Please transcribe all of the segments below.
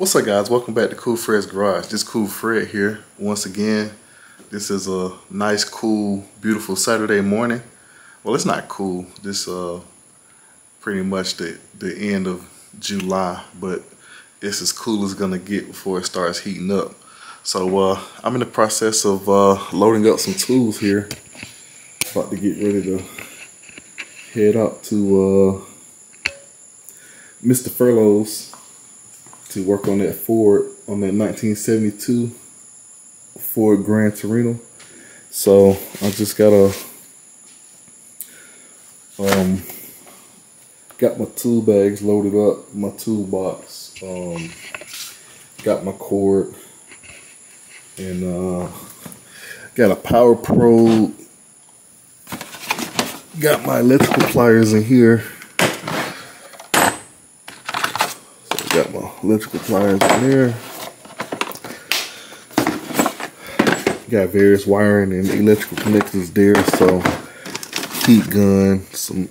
What's up, guys? Welcome back to Cool Fred's Garage. This Cool Fred here once again. This is a nice, cool, beautiful Saturday morning. Well, it's not cool. This pretty much the end of July, but it's as cool as gonna get before it starts heating up. So I'm in the process of loading up some tools here. About to get ready to head out to Mr. Furlow's to work on that Ford, on that 1972 Ford Gran Torino. So I just gotta got my tool bags loaded up, my toolbox, got my cord, and got a power probe, got my electrical pliers in here. Got my electrical pliers in there. Got various wiring and electrical connectors there. So heat gun, some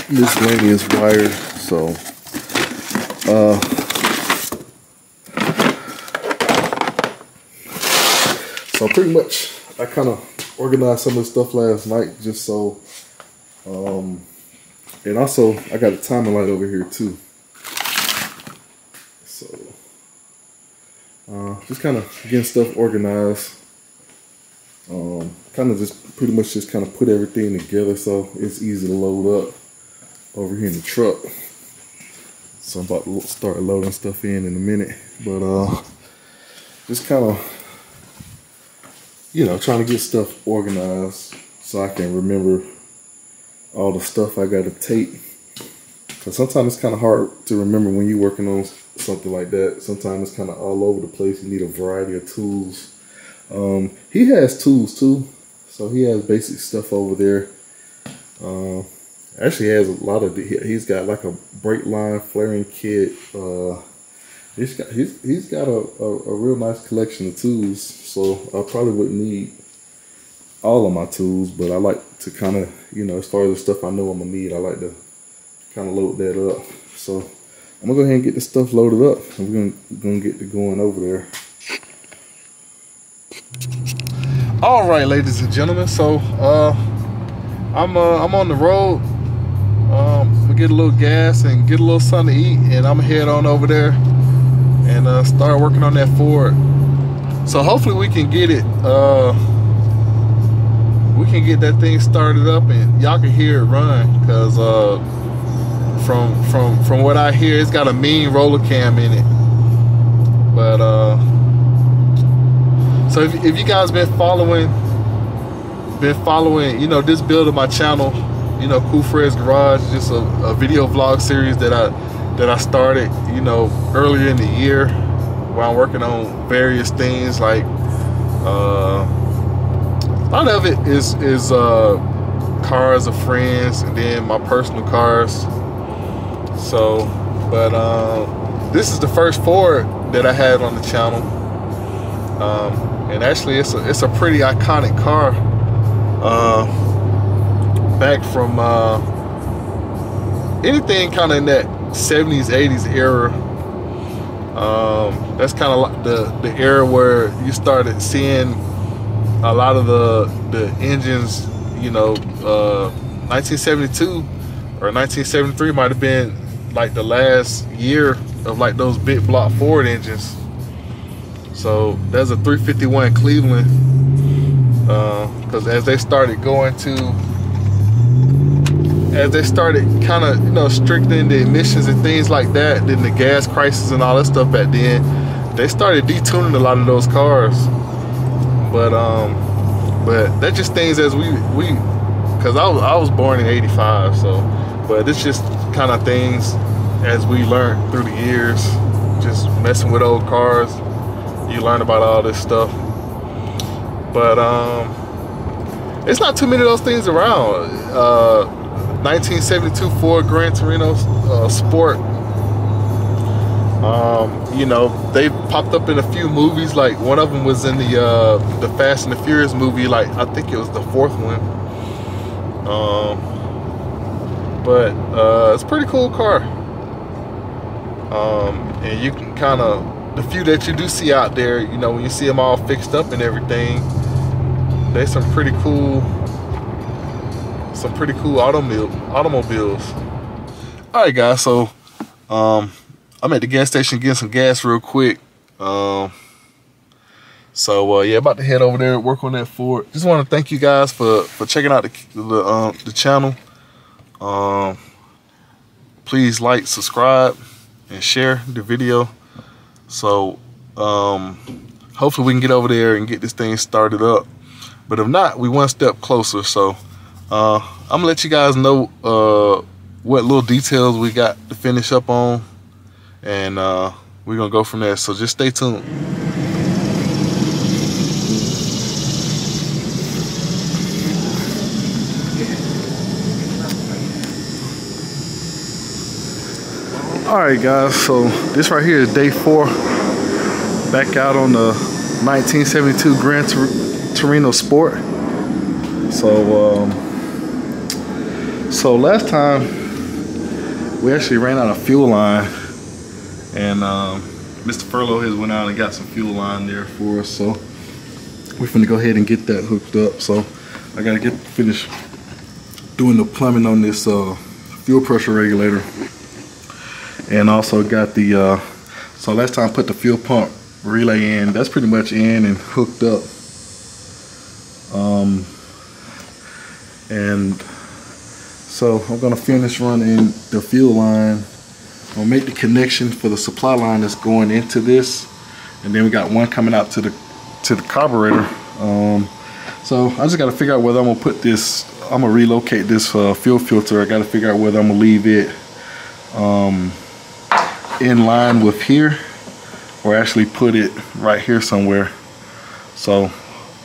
miscellaneous wire. So pretty much I kind of organized some of the stuff last night just so. And also I got a timer light over here too. So, just kind of getting stuff organized. Kind of just pretty much just kind of put everything together so it's easy to load up over here in the truck. So I'm about to start loading stuff in a minute, but just kind of, you know, trying to get stuff organized so I can remember all the stuff I got to take. Because sometimes it's kind of hard to remember when you're working on something like that. Sometimes it's kind of all over the place. You need a variety of tools. He has tools too, so he has basic stuff over there. Actually has a lot of. He's got like a brake line flaring kit. He's got a real nice collection of tools. So I probably wouldn't need all of my tools, but I like to kind of, you know, as far as the stuff I know I'm gonna need, I like to kind of load that up. So I'm gonna go ahead and get this stuff loaded up, and we're gonna get to going over there. All right, ladies and gentlemen. So I'm on the road. I'm gonna get a little gas and get a little something to eat, and I'm gonna head on over there and start working on that Ford. So hopefully we can get it. We can get that thing started up, and y'all can hear it run, because from what I hear, it's got a mean roller cam in it. But so if you guys been following, you know, this build of my channel, you know, Cool Fred's Garage, just a video vlog series that I started, you know, earlier in the year, where I'm working on various things. Like a lot of it is cars of friends, and then my personal cars. So, but this is the first Ford that I had on the channel, and actually it's a pretty iconic car, back from anything kind of in that 70s 80s era. That's kind of like the era where you started seeing a lot of the engines, you know. 1972 or 1973 might have been like the last year of like those big block Ford engines. So there's a 351 Cleveland, because as they started kind of, you know, strictening the emissions and things like that, then the gas crisis and all that stuff back then, they started detuning a lot of those cars. But that's just things as we because I was born in '85, so, but it's just kind of things as we learned through the years, just messing with old cars, you learn about all this stuff. But it's not too many of those things around. 1972 Ford Gran Torino Sport. You know, they popped up in a few movies. Like one of them was in the Fast and the Furious movie. Like I think it was the fourth one. But it's a pretty cool car. And you can kind of the few that you do see out there, you know, when you see them all fixed up and everything, there's some pretty cool automobiles. All right, guys, so I'm at the gas station getting some gas real quick. Yeah, about to head over there and work on that Ford. Just want to thank you guys for checking out the channel. Please like, subscribe, and share the video. So hopefully we can get over there and get this thing started up. But if not, we one step closer. So I'm gonna let you guys know what little details we got to finish up on, and we're gonna go from there. So just stay tuned. All right, guys, so this right here is day 4, back out on the 1972 Gran Torino Sport. So last time we actually ran out of fuel line, and Mr. Furlow has went out and got some fuel line there for us. So we're finna go ahead and get that hooked up. So I gotta finish doing the plumbing on this fuel pressure regulator. And also got the so last time I put the fuel pump relay in, that's pretty much in and hooked up. And so I'm gonna finish running the fuel line. I'll make the connection for the supply line that's going into this, and then we got one coming out to the carburetor. So I just got to figure out whether I'm gonna put this. I'm gonna relocate this fuel filter. I got to figure out whether I'm gonna leave it in line with here, or actually put it right here somewhere. So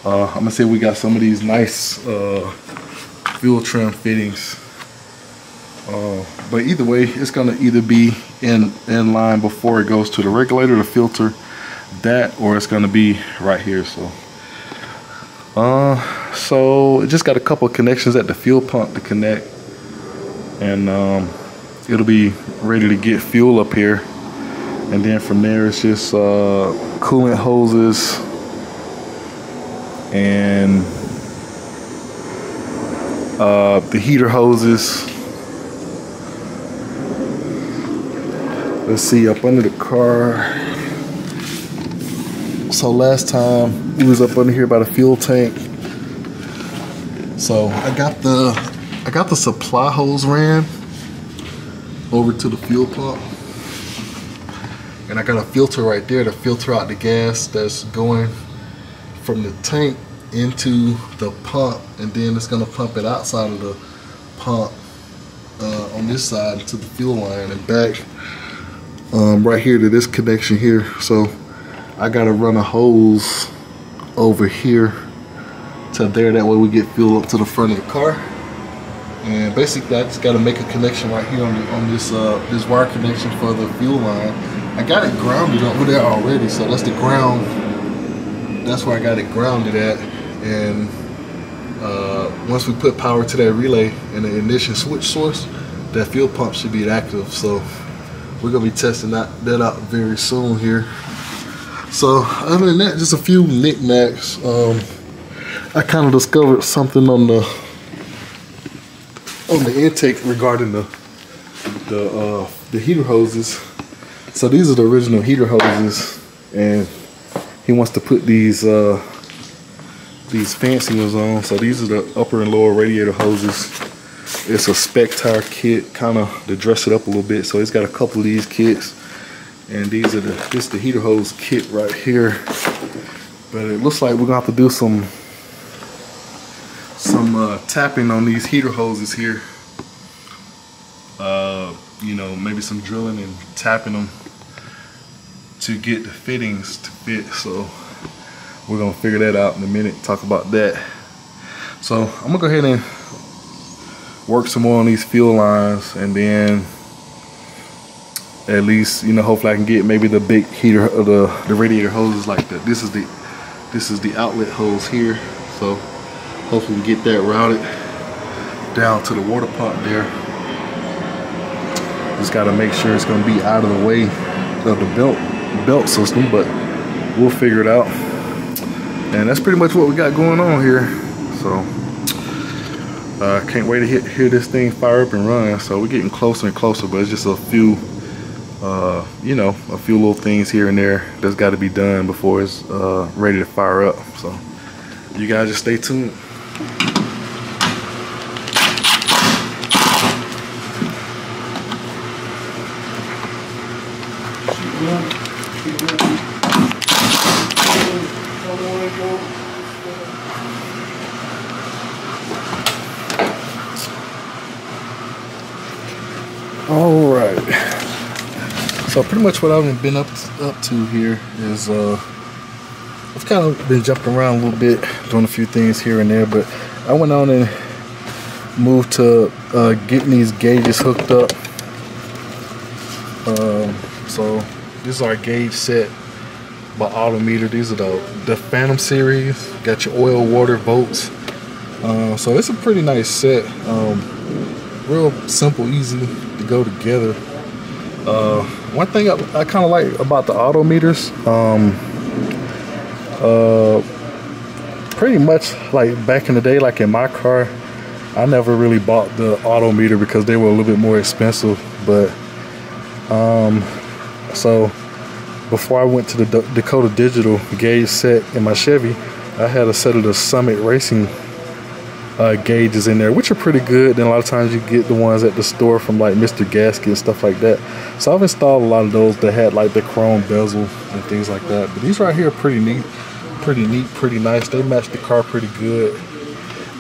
I'm gonna say we got some of these nice fuel trim fittings, but either way it's gonna either be in line before it goes to the regulator, the filter, that, or it's gonna be right here. So it just got a couple of connections at the fuel pump to connect, and it'll be ready to get fuel up here. And then from there it's just coolant hoses and the heater hoses. Let's see, up under the car. So last time we was up under here by the fuel tank. So I got the supply hose ran over to the fuel pump, and I got a filter right there to filter out the gas that's going from the tank into the pump, and then it's gonna pump it outside of the pump on this side to the fuel line and back right here to this connection here. So I gotta run a hose over here to there, that way we get fuel up to the front of the car. And basically I just gotta make a connection right here on this wire connection for the fuel line. I got it grounded over there already, so that's the ground. That's where I got it grounded at. And once we put power to that relay and the ignition switch source, that fuel pump should be active. So we're gonna be testing that out very soon here. So other than that, just a few knickknacks. I kind of discovered something on the intake regarding the heater hoses. So these are the original heater hoses, and he wants to put these fancy ones on. So these are the upper and lower radiator hoses. It's a spec tire kit, kind of to dress it up a little bit. So it's got a couple of these kits, and this is the heater hose kit right here. But it looks like we're gonna have to do some tapping on these heater hoses here. You know, maybe some drilling and tapping them to get the fittings to fit. So we're gonna figure that out in a minute, talk about that. So I'm gonna go ahead and work some more on these fuel lines, and then at least, you know, hopefully I can get maybe the big heater of the radiator hoses like that. This is the outlet hose here. So hopefully we can get that routed down to the water pump there. Just got to make sure it's going to be out of the way of the belt belt system, but we'll figure it out. And that's pretty much what we got going on here. So can't wait to hear this thing fire up and run. So we're getting closer and closer, but it's just a few you know, a few little things here and there that's got to be done before it's ready to fire up. So you guys just stay tuned. All right. So pretty much what I've been up to here is I've kind of been jumping around a little bit, doing a few things here and there, but I went on and moved to getting these gauges hooked up. So this is our gauge set by Autometer. These are the Phantom series. Got your oil, water, volts. So it's a pretty nice set. Real simple, easy to go together. One thing I kind of like about the Autometers, pretty much like back in the day, like in my car, I never really bought the Autometer because they were a little bit more expensive. But so before I went to the Dakota Digital gauge set in my Chevy, I had a set of the Summit Racing gauges in there, which are pretty good. Then a lot of times you get the ones at the store from like Mr. Gasket and stuff like that. So I've installed a lot of those that had like the chrome bezel and things like that. But these right here are pretty neat, pretty nice. They match the car pretty good.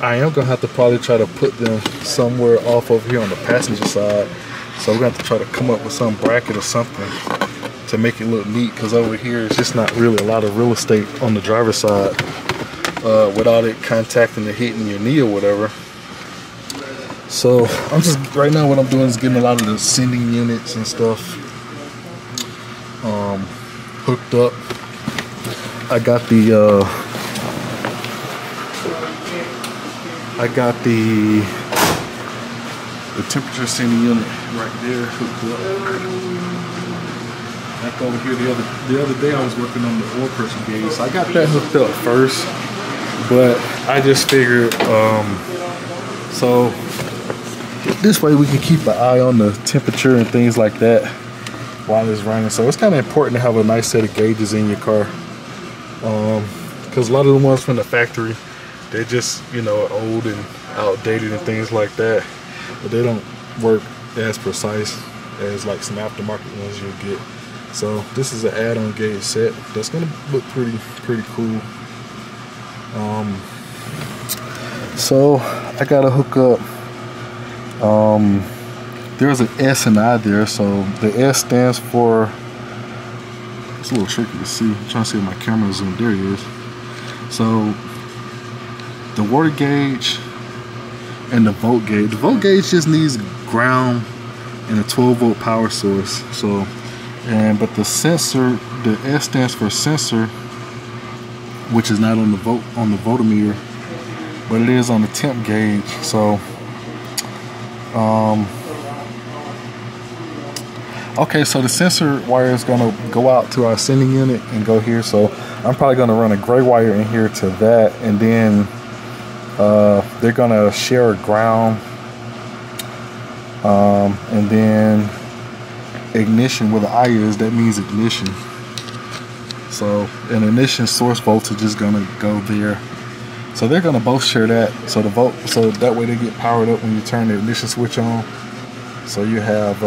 I am gonna have to probably try to put them somewhere off over here on the passenger side. So we're gonna have to try to come up with some bracket or something to make it look neat, because over here it's just not really a lot of real estate on the driver's side. Without it contacting or hitting your knee or whatever. So I'm just, right now what I'm doing is getting a lot of the sending units and stuff hooked up. I got the temperature sending unit right there hooked up. Back over here the other day I was working on the oil pressure gauge, so I got that hooked up first. But I just figured, so this way we can keep an eye on the temperature and things like that while it's running. So it's kind of important to have a nice set of gauges in your car, because a lot of the ones from the factory, they're just, you know, old and outdated and things like that, but they don't work as precise as like some aftermarket ones you'll get. So this is an add-on gauge set that's gonna look pretty cool. So I gotta hook up, there's an S and I there. So the S stands for, it's a little tricky to see, I'm trying to see if my camera is zoomed. There it is. So the water gauge and the volt gauge. The volt gauge just needs ground and a 12-volt power source. So, but the sensor, the S stands for sensor, which is not on the voltmeter, but it is on the temp gauge. So okay, so the sensor wire is going to go out to our sending unit and go here. So I'm probably going to run a gray wire in here to that, and then they're going to share a ground, and then ignition, where the I is, that means ignition. So an ignition source voltage is gonna go there. So they're gonna both share that. So so that way they get powered up when you turn the ignition switch on. So you have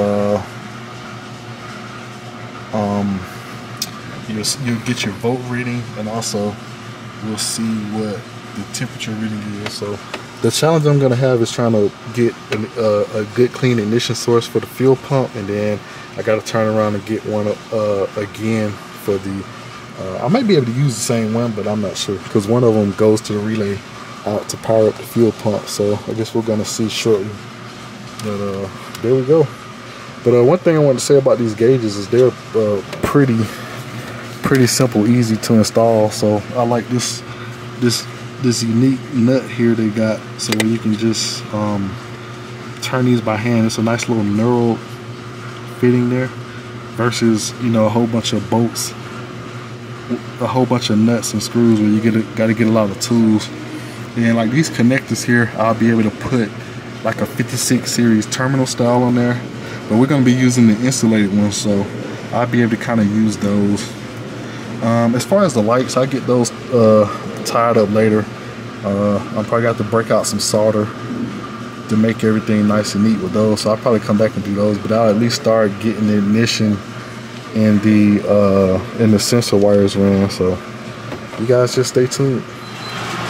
you'll get your volt reading, and also we'll see what the temperature reading is. So the challenge I'm gonna have is trying to get a good clean ignition source for the fuel pump, and then I gotta turn around and get one again for the I might be able to use the same one, but I'm not sure, because one of them goes to the relay out to power up the fuel pump. So I guess we're gonna see shortly. But there we go. But one thing I want to say about these gauges is they're pretty simple, easy to install. So I like this unique nut here they got, so you can just turn these by hand. It's a nice little knurled fitting there. versus, you know, a whole bunch of bolts, a whole bunch of nuts and screws where you gotta get a lot of tools. And like these connectors here, I'll be able to put like a 56 series terminal style on there, but we're gonna be using the insulated ones, so I'll be able to kind of use those. As far as the lights, I get those tied up later. I'm probably got to break out some solder to make everything nice and neat with those, so I'll probably come back and do those, but I'll at least start getting the ignition and the sensor wires ran, so you guys just stay tuned.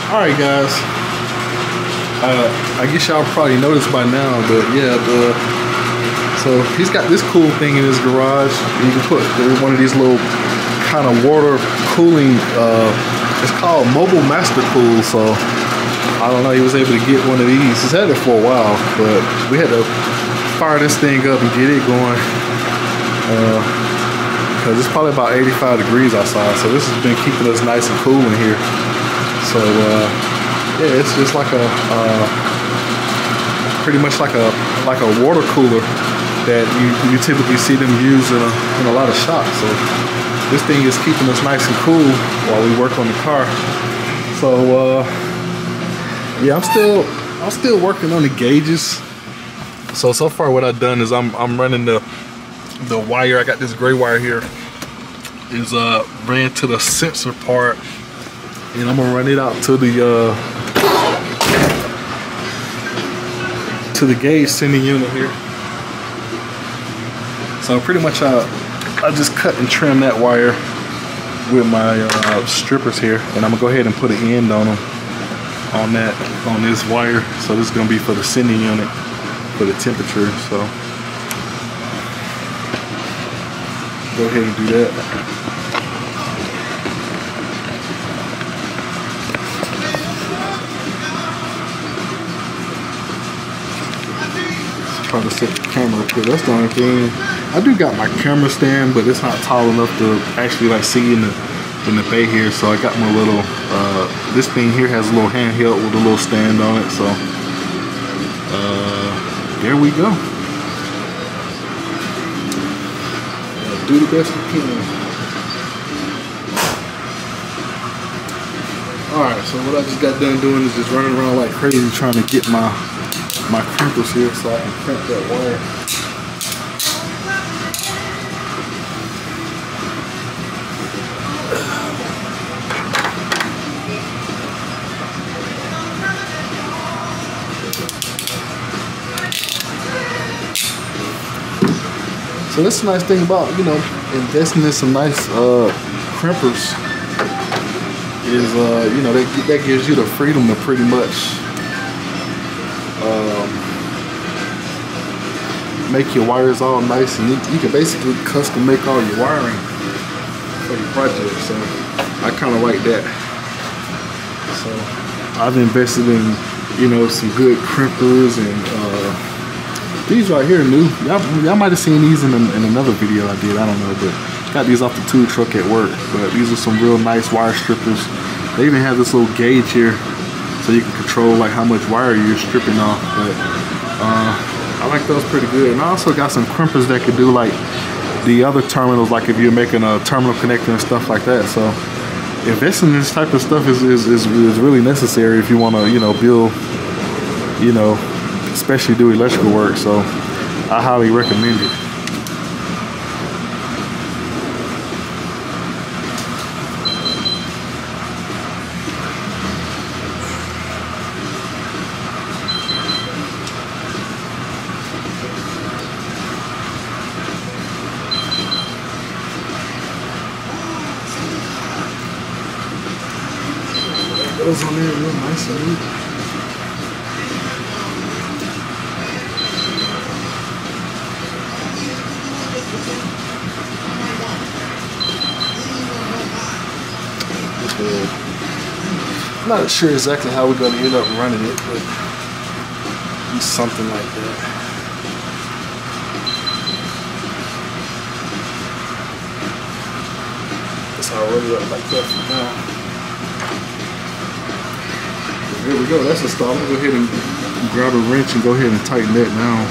Alright guys, I guess y'all probably noticed by now, but yeah, so he's got this cool thing in his garage. You can put one of these little kind of water cooling, it's called Mobile Master Cool, so I don't know, he was able to get one of these. He's had it for a while, but we had to fire this thing up and get it going, because it's probably about 85 degrees outside, so this has been keeping us nice and cool in here. So yeah, it's just like a pretty much like a water cooler that you typically see them use in a lot of shops. So this thing is keeping us nice and cool while we work on the car. So yeah, I'm still working on the gauges. So far what I've done is I'm running the wire. I got this gray wire here, is ran to the sensor part, and I'm gonna run it out to the gauge sending unit here. So pretty much I just cut and trim that wire with my strippers here, and I'm gonna go ahead and put an end on them on this wire. So this is gonna be for the sending unit for the temperature. So go ahead and do that. Try to set the camera up here. That's the only thing. I do got my camera stand, but it's not tall enough to actually like see in the bay here. So I got my little this thing here has a little handheld with a little stand on it. So there we go. Do the best we can. Alright, so what I just got done doing is just running around like crazy trying to get my crimpers here so I can crimp that wire. So that's the nice thing about, you know, investing in some nice crimpers is, you know, that gives you the freedom to pretty much make your wires all nice, and you can basically custom make all your wiring for your project. So I kind of like that. So I've invested in, you know, some good crimpers, and these right here new. Y'all might have seen these in another video I did. I don't know, but got these off the tool truck at work. But these are some real nice wire strippers. They even have this little gauge here, so you can control like how much wire you're stripping off. But I like those pretty good. And I also got some crimpers that could do like the other terminals, like if you're making a terminal connector and stuff like that. So investing in this type of stuff is really necessary if you want to, you know, build, you know, especially do electrical work. So I highly recommend it. Those on there real nice and neat. I'm not sure exactly how we're going to end up running it, but something like that. Guess I'll run it up like that for now. There we go, that's a start. I'm gonna go ahead and grab a wrench and go ahead and tighten that down.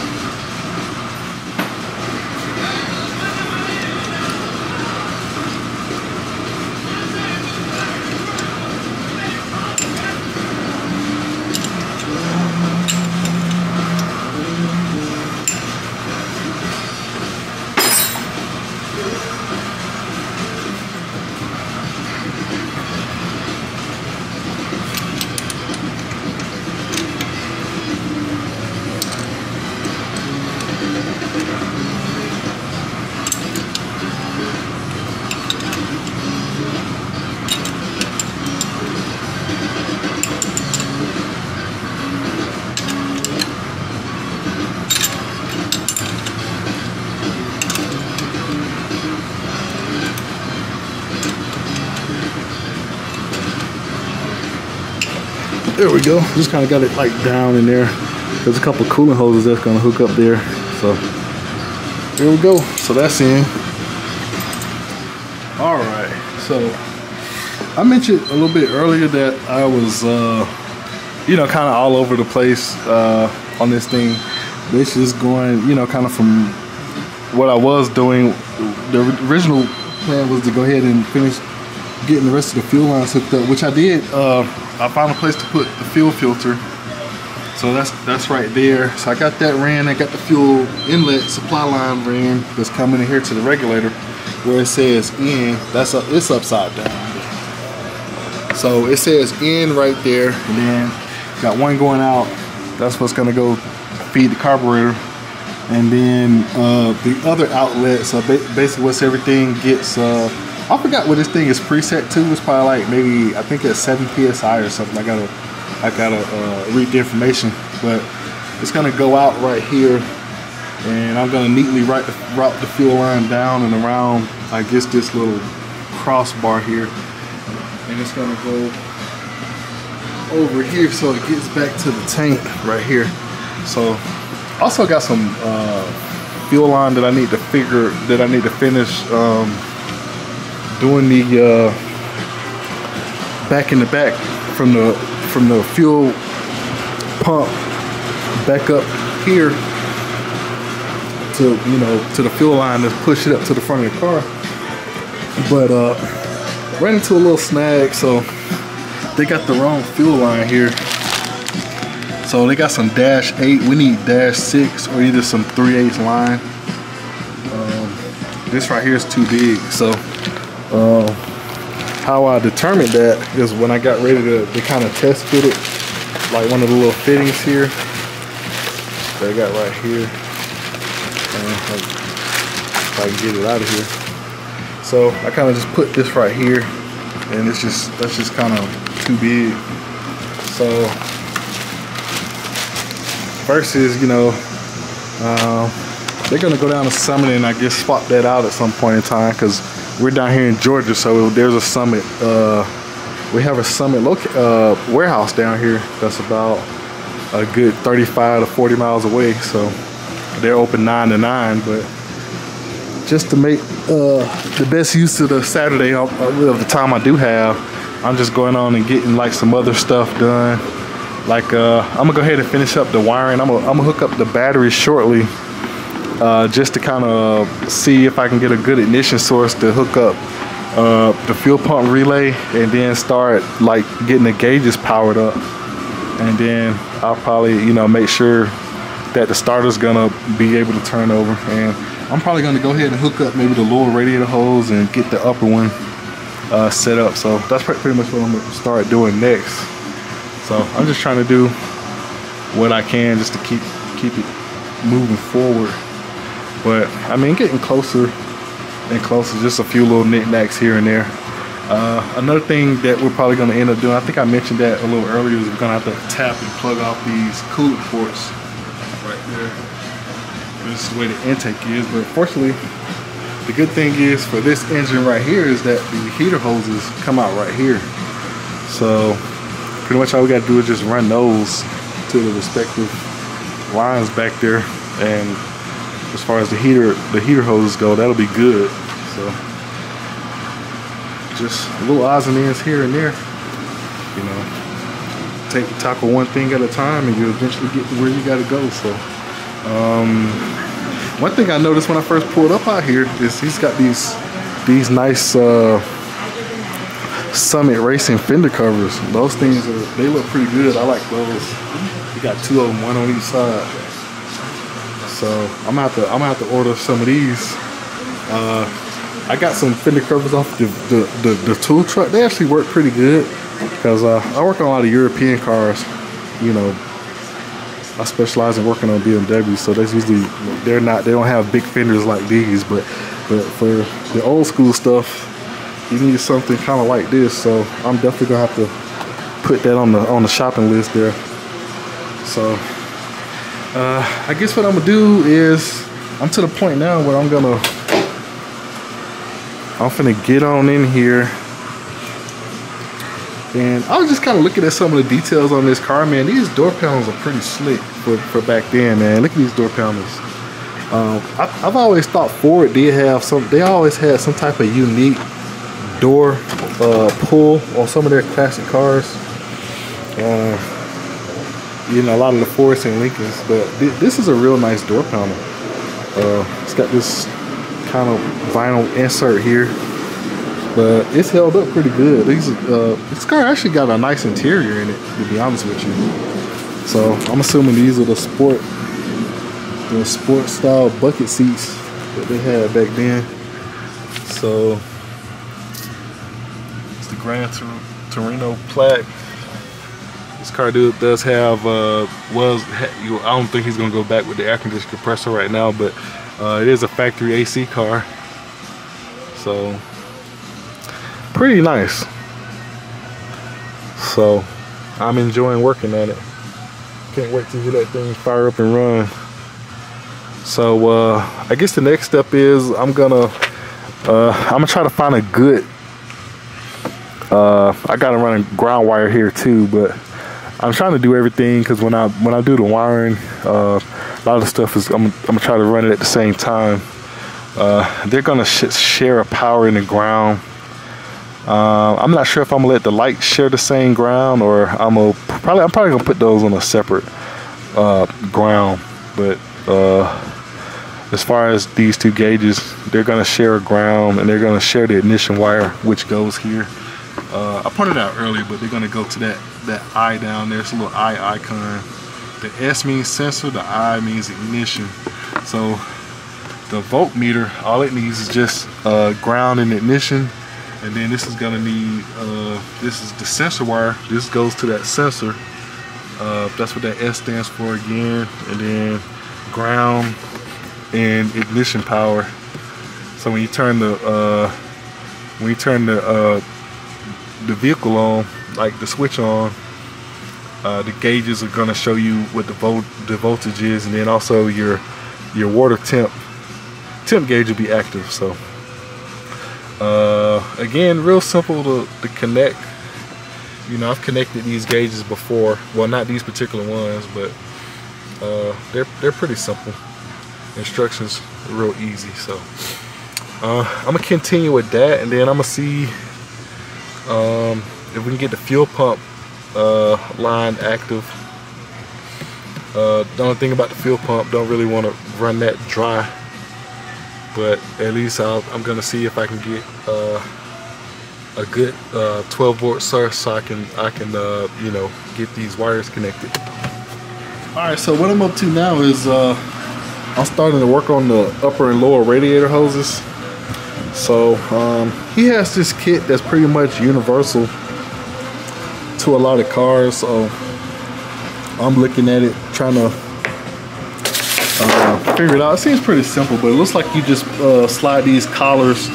There we go. Just kind of got it like down in there. There's a couple coolant hoses that's gonna hook up there. So there we go. So that's in. All right. So I mentioned a little bit earlier that I was, you know, kind of all over the place on this thing. Basically just going, you know, kind of from what I was doing. The original plan was to go ahead and finish getting the rest of the fuel lines hooked up, which I did. I found a place to put the fuel filter. So that's right there. So I got that ran. I got the fuel inlet supply line ran that's coming in here to the regulator where it says in. It's upside down. So it says in right there, and then got one going out. That's what's gonna go feed the carburetor. And then the other outlet, so basically once everything gets, I forgot what this thing is preset to. It's probably like maybe, I think it's 7 PSI or something. I gotta read the information, but it's gonna go out right here, and I'm gonna neatly route the fuel line down and around, I guess, this little crossbar here, and it's gonna go over here so it gets back to the tank right here. So also got some fuel line that I need to finish doing the back in the back from the fuel pump back up here to, you know, to the fuel line to push it up to the front of the car. But ran into a little snag, so they got the wrong fuel line here. So they got some -8. We need -6 or either some 3/8 line. This right here is too big. So how I determined that is when I got ready to kind of test fit it, like one of the little fittings here that I got right here. If I can get it out of here. So I kind of just put this right here, and that's just kind of too big. So versus, you know, they're gonna go down to Summit and I guess swap that out at some point in time, because we're down here in Georgia, so there's a Summit. We have a Summit warehouse down here that's about a good 35 to 40 miles away. So they're open 9 to 9, but just to make the best use of the Saturday of the time I do have, I'm just going on and getting like some other stuff done. Like I'm gonna go ahead and finish up the wiring. I'm gonna hook up the battery shortly, just to kind of see if I can get a good ignition source to hook up the fuel pump relay, and then start like getting the gauges powered up. And then I'll probably, you know, make sure that the starter's gonna be able to turn over. And I'm probably gonna go ahead and hook up maybe the lower radiator hose and get the upper one set up. So that's pretty much what I'm gonna start doing next. So I'm just trying to do what I can just to keep it moving forward. But I mean, getting closer and closer, just a few little knickknacks here and there. Another thing that we're probably gonna end up doing, I think I mentioned that a little earlier, is we're gonna have to tap and plug off these coolant ports right there. This is the way the intake is. But fortunately, the good thing is for this engine right here is that the heater hoses come out right here. So pretty much all we gotta do is just run those to the respective lines back there, and as far as the heater hoses go, that'll be good. So just little odds and ends here and there, you know. Tackle one thing at a time, and you eventually get to where you gotta go. So one thing I noticed when I first pulled up out here is he's got these nice Summit Racing fender covers. Those things they look pretty good. I like those. You got 2 of them, one on each side. So I'm gonna have to order some of these. I got some fender covers off the tool truck. They actually work pretty good, because I work on a lot of European cars. You know, I specialize in working on BMW, so that's usually they don't have big fenders like these, but for the old school stuff, you need something kind of like this. So I'm definitely gonna have to put that on the shopping list there. So I guess what I'm gonna do is, I'm to the point now where I'm finna get on in here And I was just kind of looking at some of the details on this car, man. These door panels are pretty slick for back then, man. Look at these door panels. I've always thought Ford did have they always had some type of unique door pull on some of their classic cars. You know, a lot of the Fords and Lincolns, but this is a real nice door panel. It's got this kind of vinyl insert here, but it's held up pretty good. This car actually got a nice interior in it, to be honest with you. So I'm assuming these are the sport style bucket seats that they had back then. So it's the Gran Torino plaque. This car does have I don't think he's gonna go back with the air conditioning compressor right now, but it is a factory AC car, so pretty nice. So I'm enjoying working on it. Can't wait to hear that thing fire up and run. So I guess the next step is I'm gonna try to find a good I gotta run a ground wire here too, but I'm trying to do everything because when I do the wiring, a lot of the stuff is I'm gonna try to run it at the same time. They're gonna share a power in the ground. I'm not sure if I'm gonna let the lights share the same ground, or I'm probably gonna put those on a separate ground. But as far as these two gauges, they're gonna share a ground, and they're gonna share the ignition wire, which goes here. I pointed out earlier, but they're gonna go to that eye down there. It's a little eye icon. The S means sensor, the I means ignition. So the voltmeter, all it needs is just ground and ignition, and then this is gonna need this is the sensor wire. This goes to that sensor. That's what that S stands for again, and then ground and ignition power. So when you turn the vehicle on, like the switch on, the gauges are gonna show you what the voltage is, and then also your water temp gauge will be active. So again, real simple to connect. You know, I've connected these gauges before. Well, not these particular ones, but they're pretty simple. Instructions are real easy. So I'm gonna continue with that, and then I'm gonna see if we can get the fuel pump line active. The only thing about the fuel pump, don't really want to run that dry, but at least I'm gonna see if I can get a good 12-volt source, so I can you know, get these wires connected. All right, so what I'm up to now is I'm starting to work on the upper and lower radiator hoses. So he has this kit that's pretty much universal to a lot of cars. So I'm looking at it, trying to figure it out. It seems pretty simple, but it looks like you just slide these collars,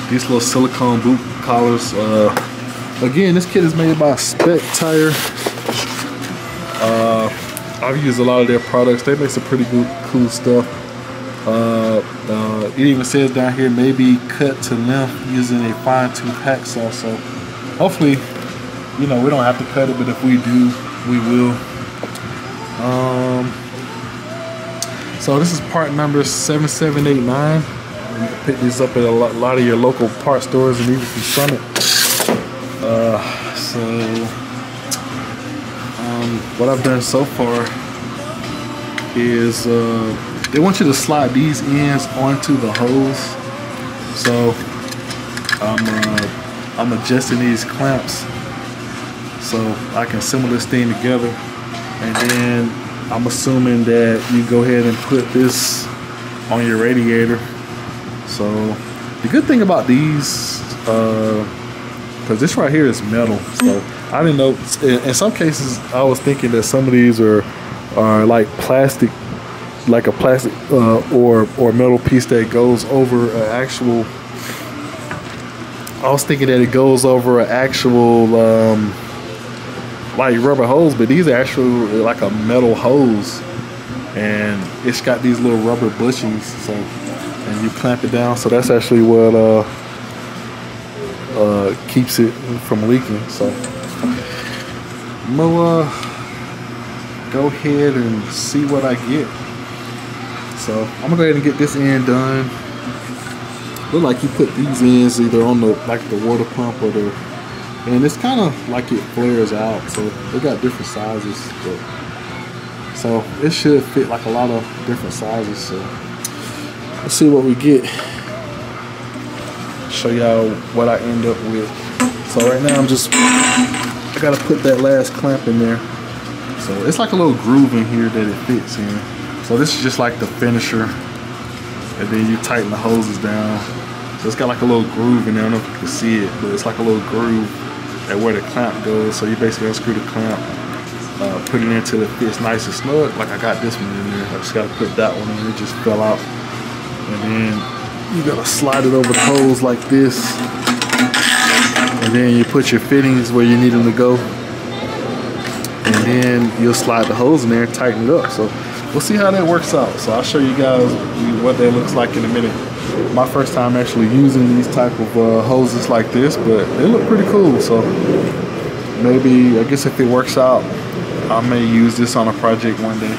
these little silicone boot collars. Again, this kit is made by Spec Tire. I've used a lot of their products. They make some pretty cool stuff. It even says down here, maybe cut to length using a fine-tooth hacksaw. So hopefully, you know, we don't have to cut it, but if we do, we will. So this is part number 7789. You can pick these up at a lot of your local part stores and even from Summit. What I've done so far is they want you to slide these ends onto the hose. So I'm adjusting these clamps so I can assemble this thing together, and then I'm assuming that you go ahead and put this on your radiator. So the good thing about these, because this right here is metal, so I didn't know. In some cases, I was thinking that some of these are like plastic, like a plastic or metal piece that goes over an actual. I was thinking that it goes over an actual like rubber hose, but these are actually like a metal hose, and it's got these little rubber bushings. So, and you clamp it down. So that's actually what keeps it from leaking. So I'm gonna go ahead and see what I get. So I'm gonna go ahead and get this end done. Look like you put these ends either on the water pump or the, and it's kind of like it flares out. So they got different sizes, but so it should fit like a lot of different sizes. So let's see what we get. Show y'all what I end up with. So right now I gotta put that last clamp in there. So it's like a little groove in here that it fits in. So this is just like the finisher, and then you tighten the hoses down. So it's got like a little groove in there. I don't know if you can see it, but it's like a little groove at where the clamp goes. So you basically unscrew the clamp, put it in until it fits nice and snug. Like I got this one in there. I just gotta put that one in. It just fell out, and then you gotta slide it over the hose like this, and then you put your fittings where you need them to go, and then you'll slide the hose in there and tighten it up. So we'll see how that works out. So I'll show you guys what that looks like in a minute. My first time actually using these type of hoses like this, but they look pretty cool. So maybe, I guess if it works out, I may use this on a project one day.